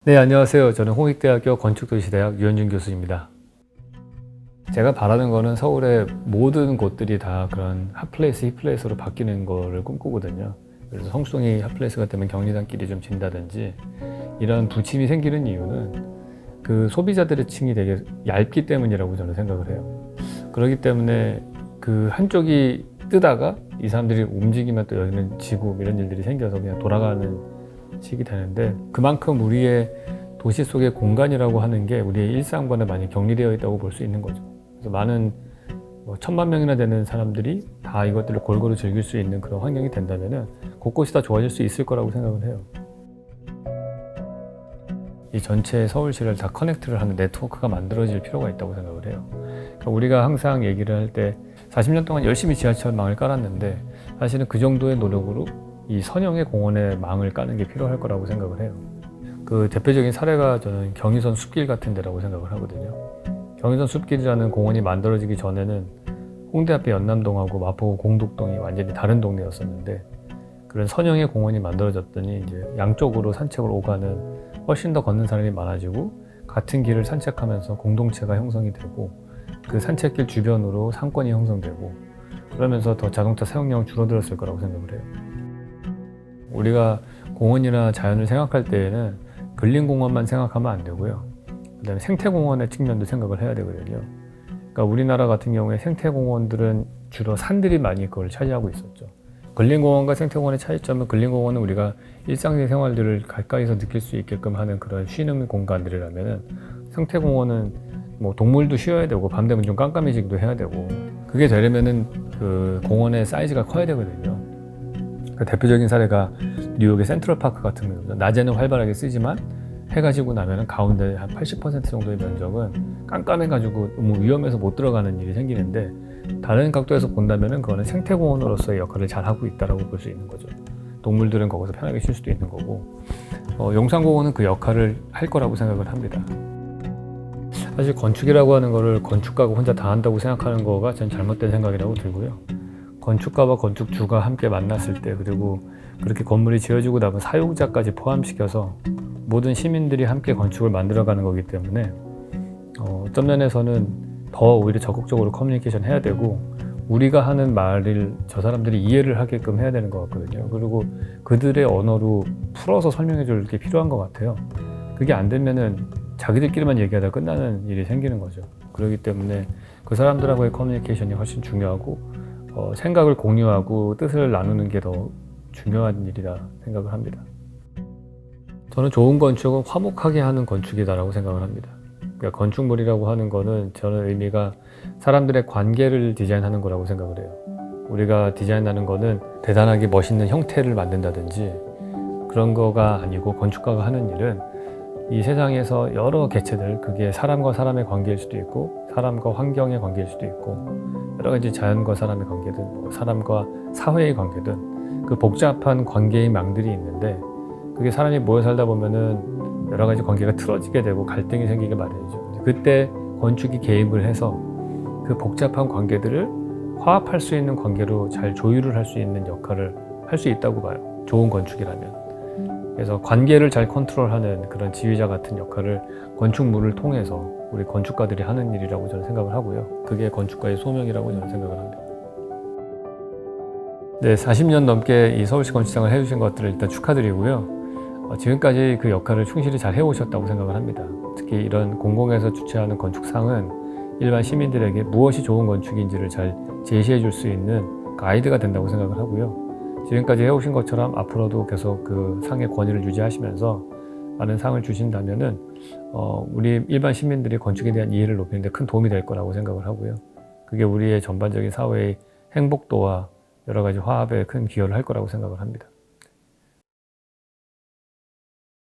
네, 안녕하세요. 저는 홍익대학교 건축도시대학 유현준 교수입니다. 제가 바라는 거는 서울의 모든 곳들이 다 그런 핫플레이스, 힙플레이스로 바뀌는 거를 꿈꾸거든요. 그래서 성수동이 핫플레이스가 되면 경리단길이 좀 진다든지 이런 부침이 생기는 이유는 그 소비자들의 층이 되게 얇기 때문이라고 저는 생각을 해요. 그렇기 때문에 그 한쪽이 뜨다가 이 사람들이 움직이면 또 여기는 지고 이런 일들이 생겨서 그냥 돌아가는 식이 되는데, 그만큼 우리의 도시 속의 공간이라고 하는 게 우리의 일상과는 많이 격리되어 있다고 볼 수 있는 거죠. 그래서 많은 1000만 명이나 되는 사람들이 다 이것들을 골고루 즐길 수 있는 그런 환경이 된다면은 곳곳이 다 좋아질 수 있을 거라고 생각을 해요. 이 전체 서울시를 다 커넥트를 하는 네트워크가 만들어질 필요가 있다고 생각을 해요. 그러니까 우리가 항상 얘기를 할 때 40년 동안 열심히 지하철망을 깔았는데 사실은 그 정도의 노력으로 이 선형의 공원의 망을 까는 게 필요할 거라고 생각을 해요. 그 대표적인 사례가 저는 경의선 숲길 같은 데라고 생각을 하거든요. 경의선 숲길이라는 공원이 만들어지기 전에는 홍대 앞에 연남동하고 마포구 공덕동이 완전히 다른 동네였었는데, 그런 선형의 공원이 만들어졌더니 이제 양쪽으로 산책을 오가는 훨씬 더 걷는 사람이 많아지고 같은 길을 산책하면서 공동체가 형성이 되고 그 산책길 주변으로 상권이 형성되고 그러면서 더 자동차 사용량은 줄어들었을 거라고 생각을 해요. 우리가 공원이나 자연을 생각할 때에는 근린공원만 생각하면 안 되고요. 그 다음에 생태공원의 측면도 생각을 해야 되거든요. 그러니까 우리나라 같은 경우에 생태공원들은 주로 산들이 많이 그걸 차지하고 있었죠. 근린공원과 생태공원의 차이점은, 근린공원은 우리가 일상의 생활들을 가까이서 느낄 수 있게끔 하는 그런 쉬는 공간들이라면은, 생태공원은 뭐 동물도 쉬어야 되고 밤 되면 좀 깜깜해지기도 해야 되고, 그게 되려면은 그 공원의 사이즈가 커야 되거든요. 그 대표적인 사례가 뉴욕의 센트럴파크 같은 거죠. 낮에는 활발하게 쓰지만 해가 지고 나면은 가운데 한 80% 정도의 면적은 깜깜해가지고 너무 위험해서 못 들어가는 일이 생기는데, 다른 각도에서 본다면은 그거는 생태공원으로서의 역할을 잘 하고 있다라고 볼 수 있는 거죠. 동물들은 거기서 편하게 쉴 수도 있는 거고, 용산공원은 그 역할을 할 거라고 생각을 합니다. 사실 건축이라고 하는 거를 건축가가 혼자 다 한다고 생각하는 거가 전 잘못된 생각이라고 들고요. 건축가와 건축주가 함께 만났을 때, 그리고 그렇게 건물이 지어지고 나면 사용자까지 포함시켜서 모든 시민들이 함께 건축을 만들어가는 거기 때문에 어떤 면에서는 더 오히려 적극적으로 커뮤니케이션 해야 되고, 우리가 하는 말을 저 사람들이 이해를 하게끔 해야 되는 것 같거든요. 그리고 그들의 언어로 풀어서 설명해 줄 게 필요한 것 같아요. 그게 안 되면은 자기들끼리만 얘기하다 끝나는 일이 생기는 거죠. 그렇기 때문에 그 사람들하고의 커뮤니케이션이 훨씬 중요하고, 생각을 공유하고 뜻을 나누는 게 더 중요한 일이라 생각을 합니다. 저는 좋은 건축은 화목하게 하는 건축이다라고 생각을 합니다. 그러니까 건축물이라고 하는 거는 저는 의미가 사람들의 관계를 디자인하는 거라고 생각을 해요. 우리가 디자인하는 거는 대단하게 멋있는 형태를 만든다든지 그런 거가 아니고, 건축가가 하는 일은 이 세상에서 여러 개체들, 그게 사람과 사람의 관계일 수도 있고 사람과 환경의 관계일 수도 있고 여러 가지 자연과 사람의 관계든 사람과 사회의 관계든 그 복잡한 관계의 망들이 있는데, 그게 사람이 모여 살다 보면은 여러 가지 관계가 틀어지게 되고 갈등이 생기게 마련이죠. 그때 건축이 개입을 해서 그 복잡한 관계들을 화합할 수 있는 관계로 잘 조율을 할 수 있는 역할을 할 수 있다고 봐요. 좋은 건축이라면. 그래서 관계를 잘 컨트롤하는 그런 지휘자 같은 역할을 건축물을 통해서 우리 건축가들이 하는 일이라고 저는 생각을 하고요. 그게 건축가의 소명이라고 저는 생각을 합니다. 네, 40년 넘게 이 서울시 건축상을 해주신 것들을 일단 축하드리고요. 지금까지 그 역할을 충실히 잘 해오셨다고 생각을 합니다. 특히 이런 공공에서 주최하는 건축상은 일반 시민들에게 무엇이 좋은 건축인지를 잘 제시해 줄 수 있는 가이드가 된다고 생각을 하고요. 지금까지 해오신 것처럼 앞으로도 계속 그 상의 권위를 유지하시면서 많은 상을 주신다면은 우리 일반 시민들이 건축에 대한 이해를 높이는 데 큰 도움이 될 거라고 생각을 하고요. 그게 우리의 전반적인 사회의 행복도와 여러 가지 화합에 큰 기여를 할 거라고 생각을 합니다.